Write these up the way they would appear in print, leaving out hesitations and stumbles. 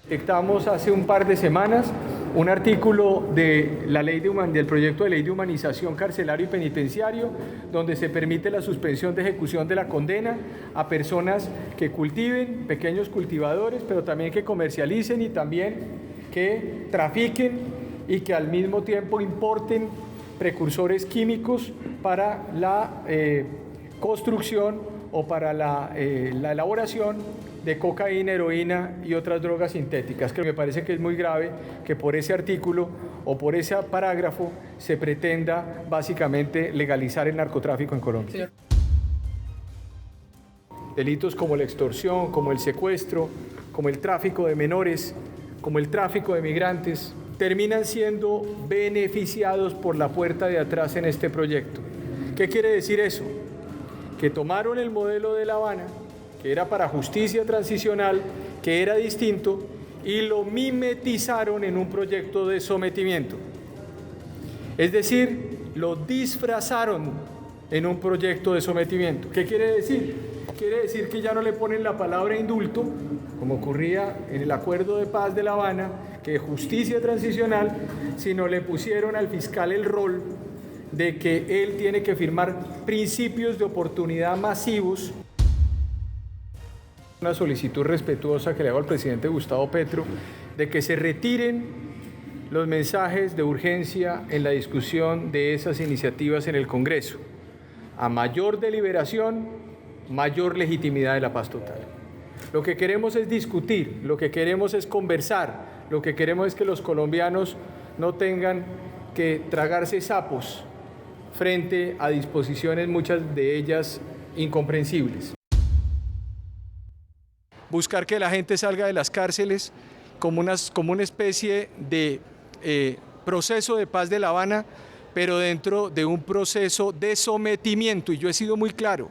Detectamos hace un par de semanas un artículo de del proyecto de ley de humanización carcelario y penitenciario, donde se permite la suspensión de ejecución de la condena a personas que cultiven, pequeños cultivadores, pero también que comercialicen y también que trafiquen y que al mismo tiempo importen precursores químicos para la construcción o para la elaboración de cocaína, heroína y otras drogas sintéticas. Que me parece que es muy grave que por ese artículo o por ese parágrafo se pretenda básicamente legalizar el narcotráfico en Colombia. Delitos como la extorsión, como el secuestro, como el tráfico de menores, como el tráfico de migrantes, terminan siendo beneficiados por la puerta de atrás en este proyecto. ¿Qué quiere decir eso? Que tomaron el modelo de La Habana, que era para justicia transicional, que era distinto, y lo mimetizaron en un proyecto de sometimiento. Es decir, lo disfrazaron en un proyecto de sometimiento. ¿Qué quiere decir? Quiere decir que ya no le ponen la palabra indulto, como ocurría en el Acuerdo de Paz de La Habana, que es justicia transicional, sino le pusieron al fiscal el rol de que él tiene que firmar principios de oportunidad masivos. Una solicitud respetuosa que le hago al presidente Gustavo Petro de que se retiren los mensajes de urgencia en la discusión de esas iniciativas en el Congreso. A mayor deliberación, mayor legitimidad de la paz total. Lo que queremos es discutir, lo que queremos es conversar, lo que queremos es que los colombianos no tengan que tragarse sapos frente a disposiciones, muchas de ellas incomprensibles. Buscar que la gente salga de las cárceles como una especie de proceso de paz de La Habana, pero dentro de un proceso de sometimiento. Y yo he sido muy claro,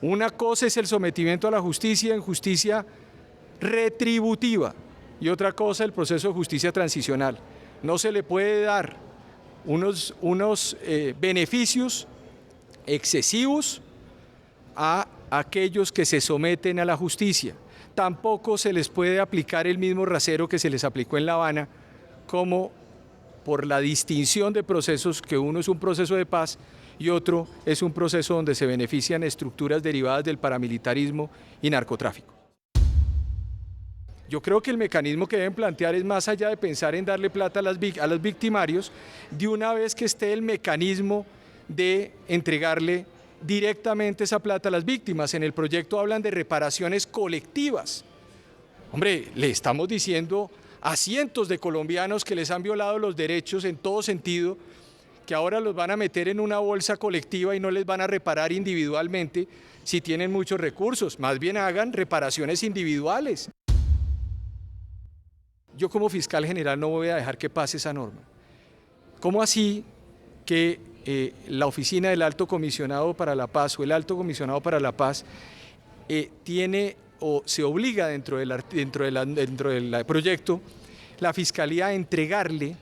una cosa es el sometimiento a la justicia en justicia retributiva y otra cosa el proceso de justicia transicional. No se le puede dar unos beneficios excesivos a aquellos que se someten a la justicia. Tampoco se les puede aplicar el mismo rasero que se les aplicó en La Habana, como por la distinción de procesos, que uno es un proceso de paz y otro es un proceso donde se benefician estructuras derivadas del paramilitarismo y narcotráfico. Yo creo que el mecanismo que deben plantear es, más allá de pensar en darle plata a los victimarios, de una vez que esté el mecanismo de entregarle directamente esa plata a las víctimas. En el proyecto hablan de reparaciones colectivas. Hombre, le estamos diciendo a cientos de colombianos que les han violado los derechos en todo sentido, que ahora los van a meter en una bolsa colectiva y no les van a reparar individualmente si tienen muchos recursos. Más bien hagan reparaciones individuales. Yo como fiscal general no voy a dejar que pase esa norma. ¿Cómo así que la oficina del Alto Comisionado para la Paz o el Alto Comisionado para la Paz tiene o se obliga dentro del proyecto la Fiscalía a entregarle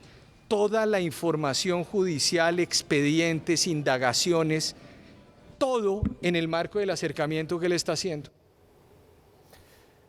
toda la información judicial, expedientes, indagaciones, todo en el marco del acercamiento que le está haciendo?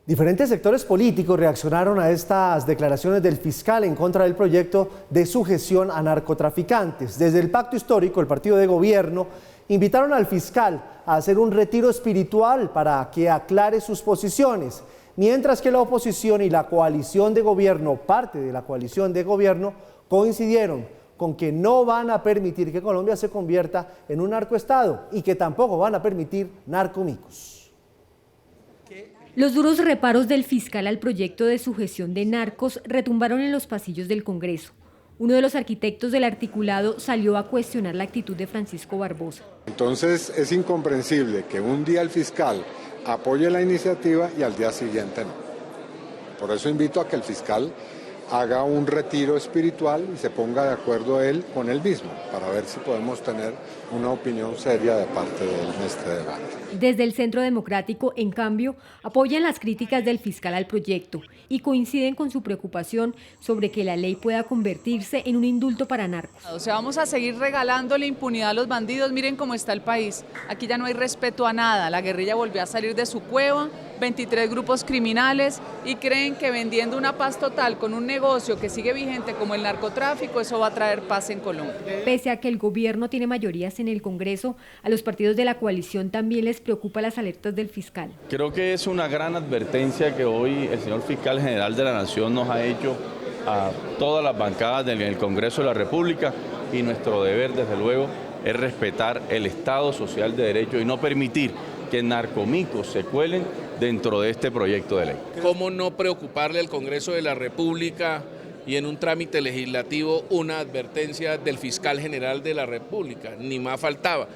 Diferentes sectores políticos reaccionaron a estas declaraciones del fiscal en contra del proyecto de sujeción a narcotraficantes. Desde el Pacto Histórico, el partido de gobierno, invitaron al fiscal a hacer un retiro espiritual para que aclare sus posiciones, mientras que la oposición y la coalición de gobierno, parte de la coalición de gobierno, coincidieron con que no van a permitir que Colombia se convierta en un narcoestado y que tampoco van a permitir narcomicos. Los duros reparos del fiscal al proyecto de sujeción de narcos retumbaron en los pasillos del Congreso. Uno de los arquitectos del articulado salió a cuestionar la actitud de Francisco Barbosa. Entonces es incomprensible que un día el fiscal apoye la iniciativa y al día siguiente no. Por eso invito a que el fiscal haga un retiro espiritual y se ponga de acuerdo él con él mismo, para ver si podemos tener una opinión seria de parte de él en este debate. Desde el Centro Democrático, en cambio, apoyan las críticas del fiscal al proyecto y coinciden con su preocupación sobre que la ley pueda convertirse en un indulto para narcos. O sea, vamos a seguir regalándole impunidad a los bandidos. Miren cómo está el país. Aquí ya no hay respeto a nada. La guerrilla volvió a salir de su cueva 23 grupos criminales y creen que vendiendo una paz total con un negocio que sigue vigente como el narcotráfico, eso va a traer paz en Colombia. Pese a que el gobierno tiene mayorías en el Congreso, a los partidos de la coalición también les preocupa las alertas del fiscal. Creo que es una gran advertencia que hoy el señor fiscal general de la Nación nos ha hecho a todas las bancadas del Congreso de la República, y nuestro deber, desde luego, es respetar el Estado social de derecho y no permitir que narcomicos se cuelen dentro de este proyecto de ley. ¿Cómo no preocuparle al Congreso de la República y en un trámite legislativo una advertencia del fiscal general de la República? Ni más faltaba.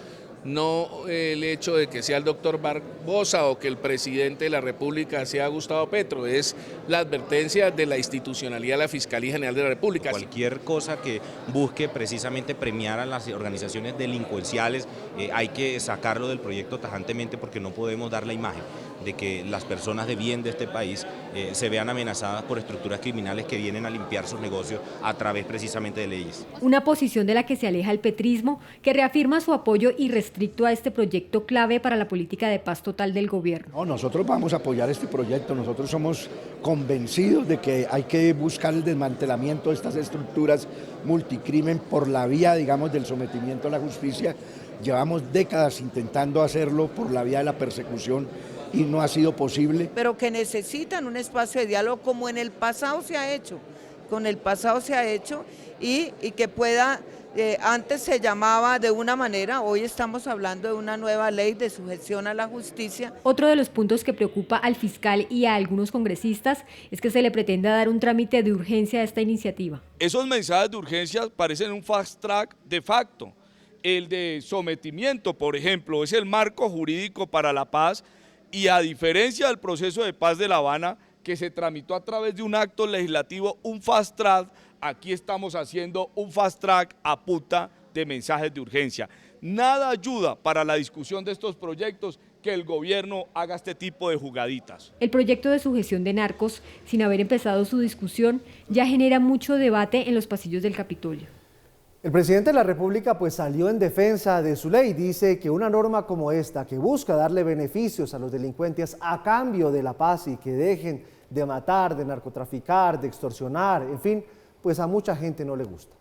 No el hecho de que sea el doctor Barbosa o que el presidente de la República sea Gustavo Petro, es la advertencia de la institucionalidad de la Fiscalía General de la República. Cualquier cosa que busque precisamente premiar a las organizaciones delincuenciales, hay que sacarlo del proyecto tajantemente, porque no podemos dar la imagen de que las personas de bien de este país se vean amenazadas por estructuras criminales que vienen a limpiar sus negocios a través precisamente de leyes. Una posición de la que se aleja el petrismo, que reafirma su apoyo irrestricto a este proyecto clave para la política de paz total del gobierno. No, nosotros vamos a apoyar este proyecto, nosotros somos convencidos de que hay que buscar el desmantelamiento de estas estructuras multicrimen por la vía, digamos, del sometimiento a la justicia. Llevamos décadas intentando hacerlo por la vía de la persecución y no ha sido posible. Pero que necesitan un espacio de diálogo como en el pasado se ha hecho, y que pueda, antes se llamaba de una manera, hoy estamos hablando de una nueva ley de sujeción a la justicia. Otro de los puntos que preocupa al fiscal y a algunos congresistas es que se le pretenda dar un trámite de urgencia a esta iniciativa. Esos mensajes de urgencia parecen un fast track de facto. El de sometimiento, por ejemplo, es el marco jurídico para la paz, y a diferencia del proceso de paz de La Habana, que se tramitó a través de un acto legislativo, un fast track, aquí estamos haciendo un fast track a punta de mensajes de urgencia. Nada ayuda para la discusión de estos proyectos que el gobierno haga este tipo de jugaditas. El proyecto de sujeción de narcos, sin haber empezado su discusión, ya genera mucho debate en los pasillos del Capitolio. El presidente de la República pues salió en defensa de su ley. Dice que una norma como esta, que busca darle beneficios a los delincuentes a cambio de la paz y que dejen de matar, de narcotraficar, de extorsionar, en fin, pues a mucha gente no le gusta.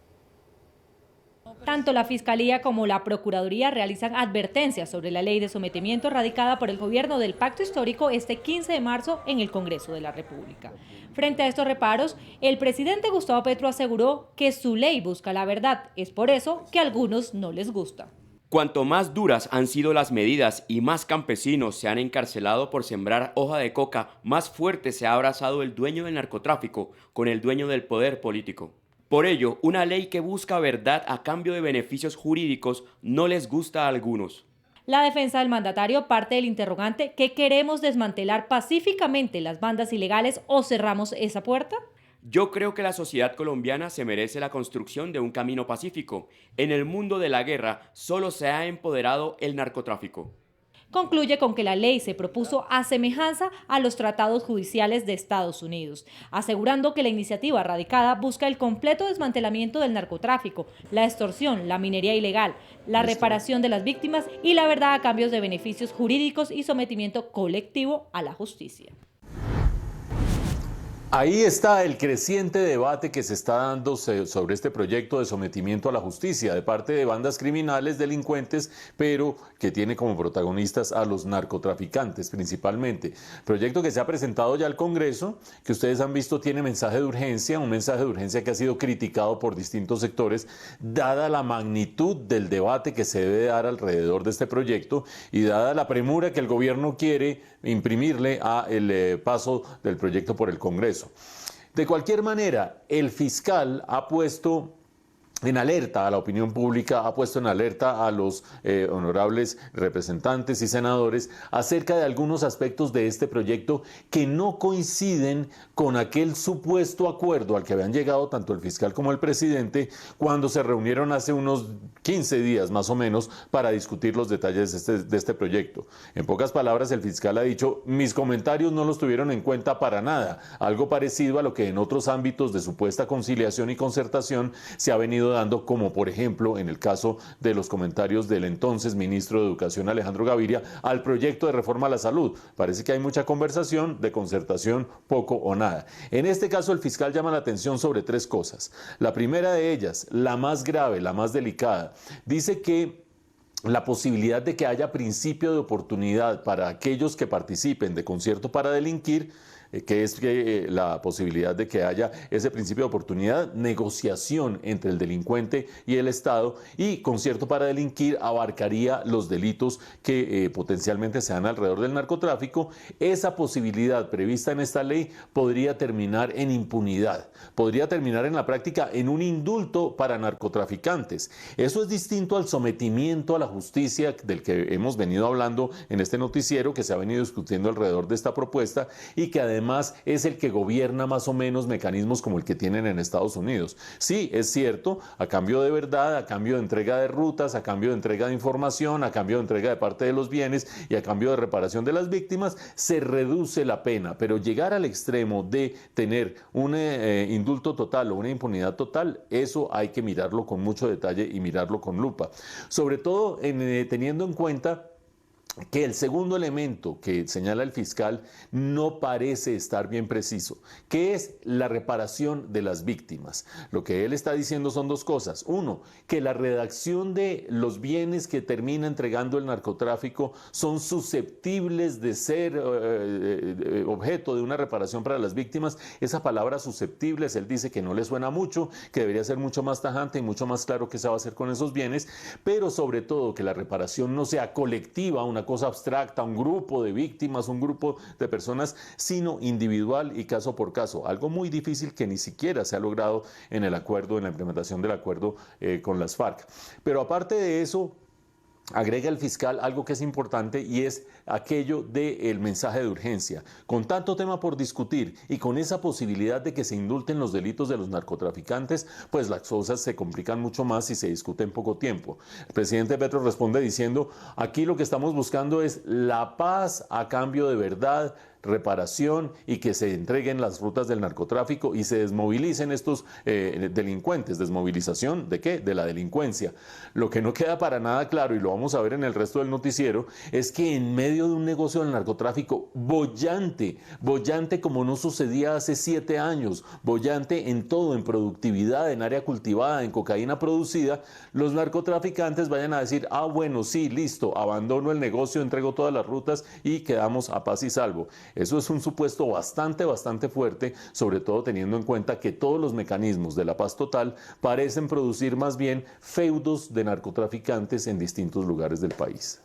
Tanto la Fiscalía como la Procuraduría realizan advertencias sobre la ley de sometimiento radicada por el gobierno del Pacto Histórico este 15 de marzo en el Congreso de la República. Frente a estos reparos, el presidente Gustavo Petro aseguró que su ley busca la verdad. Es por eso que a algunos no les gusta. Cuanto más duras han sido las medidas y más campesinos se han encarcelado por sembrar hoja de coca, más fuerte se ha abrazado el dueño del narcotráfico con el dueño del poder político. Por ello, una ley que busca verdad a cambio de beneficios jurídicos no les gusta a algunos. La defensa del mandatario parte del interrogante: ¿qué queremos desmantelar pacíficamente las bandas ilegales o cerramos esa puerta? Yo creo que la sociedad colombiana se merece la construcción de un camino pacífico. En el mundo de la guerra solo se ha empoderado el narcotráfico. Concluye con que la ley se propuso a semejanza a los tratados judiciales de Estados Unidos, asegurando que la iniciativa radicada busca el completo desmantelamiento del narcotráfico, la extorsión, la minería ilegal, la reparación de las víctimas y la verdad a cambio de beneficios jurídicos y sometimiento colectivo a la justicia. Ahí está el creciente debate que se está dando sobre este proyecto de sometimiento a la justicia de parte de bandas criminales, delincuentes, pero que tiene como protagonistas a los narcotraficantes principalmente. Proyecto que se ha presentado ya al Congreso, que ustedes han visto tiene mensaje de urgencia, un mensaje de urgencia que ha sido criticado por distintos sectores, dada la magnitud del debate que se debe dar alrededor de este proyecto y dada la premura que el gobierno quiere imprimirle a el paso del proyecto por el Congreso. De cualquier manera, el fiscal ha puesto en alerta a la opinión pública, ha puesto en alerta a los honorables representantes y senadores acerca de algunos aspectos de este proyecto que no coinciden con aquel supuesto acuerdo al que habían llegado tanto el fiscal como el presidente cuando se reunieron hace unos 15 días más o menos para discutir los detalles de este proyecto. En pocas palabras, el fiscal ha dicho: mis comentarios no los tuvieron en cuenta para nada, algo parecido a lo que en otros ámbitos de supuesta conciliación y concertación se ha venido venido dando, como por ejemplo en el caso de los comentarios del entonces ministro de Educación Alejandro Gaviria al proyecto de reforma a la salud. Parece que hay mucha conversación, de concertación poco o nada. En este caso el fiscal llama la atención sobre 3 cosas. La primera de ellas, la más grave, la más delicada, dice que la posibilidad de que haya principio de oportunidad para aquellos que participen de concierto para delinquir, que es la posibilidad de que haya ese principio de oportunidad, negociación entre el delincuente y el Estado, y concierto para delinquir abarcaría los delitos que potencialmente se dan alrededor del narcotráfico. Esa posibilidad prevista en esta ley podría terminar en impunidad, podría terminar en la práctica en un indulto para narcotraficantes. Eso es distinto al sometimiento a la justicia del que hemos venido hablando en este noticiero, que se ha venido discutiendo alrededor de esta propuesta y que además es el que gobierna más o menos mecanismos como el que tienen en Estados Unidos. Sí, es cierto, a cambio de verdad, a cambio de entrega de rutas, a cambio de entrega de información, a cambio de entrega de parte de los bienes y a cambio de reparación de las víctimas, se reduce la pena, pero llegar al extremo de tener un indulto total o una impunidad total, eso hay que mirarlo con mucho detalle y mirarlo con lupa. Sobre todo teniendo en cuenta que el segundo elemento que señala el fiscal no parece estar bien preciso, que es la reparación de las víctimas. Lo que él está diciendo son 2 cosas. Uno, que la redacción de los bienes que termina entregando el narcotráfico son susceptibles de ser objeto de una reparación para las víctimas. Esa palabra susceptibles, él dice que no le suena mucho, que debería ser mucho más tajante y mucho más claro qué se va a hacer con esos bienes, pero sobre todo que la reparación no sea colectiva, una cosa abstracta, un grupo de víctimas, un grupo de personas, sino individual y caso por caso. Algo muy difícil que ni siquiera se ha logrado en el acuerdo, en la implementación del acuerdo con las FARC. Pero aparte de eso, agrega el fiscal algo que es importante y es aquello del mensaje de urgencia. Con tanto tema por discutir y con esa posibilidad de que se indulten los delitos de los narcotraficantes, pues las cosas se complican mucho más y se discute en poco tiempo. El presidente Petro responde diciendo, aquí lo que estamos buscando es la paz a cambio de verdad, reparación y que se entreguen las rutas del narcotráfico y se desmovilicen estos delincuentes. ¿Desmovilización de qué? De la delincuencia. Lo que no queda para nada claro, y lo vamos a ver en el resto del noticiero, es que en medio de un negocio del narcotráfico boyante como no sucedía hace 7 años, boyante en todo, en productividad, en área cultivada, en cocaína producida, los narcotraficantes vayan a decir, ah bueno, sí, listo, abandono el negocio, entrego todas las rutas y quedamos a paz y salvo. Eso es un supuesto bastante fuerte, sobre todo teniendo en cuenta que todos los mecanismos de la paz total parecen producir más bien feudos de narcotraficantes en distintos lugares del país.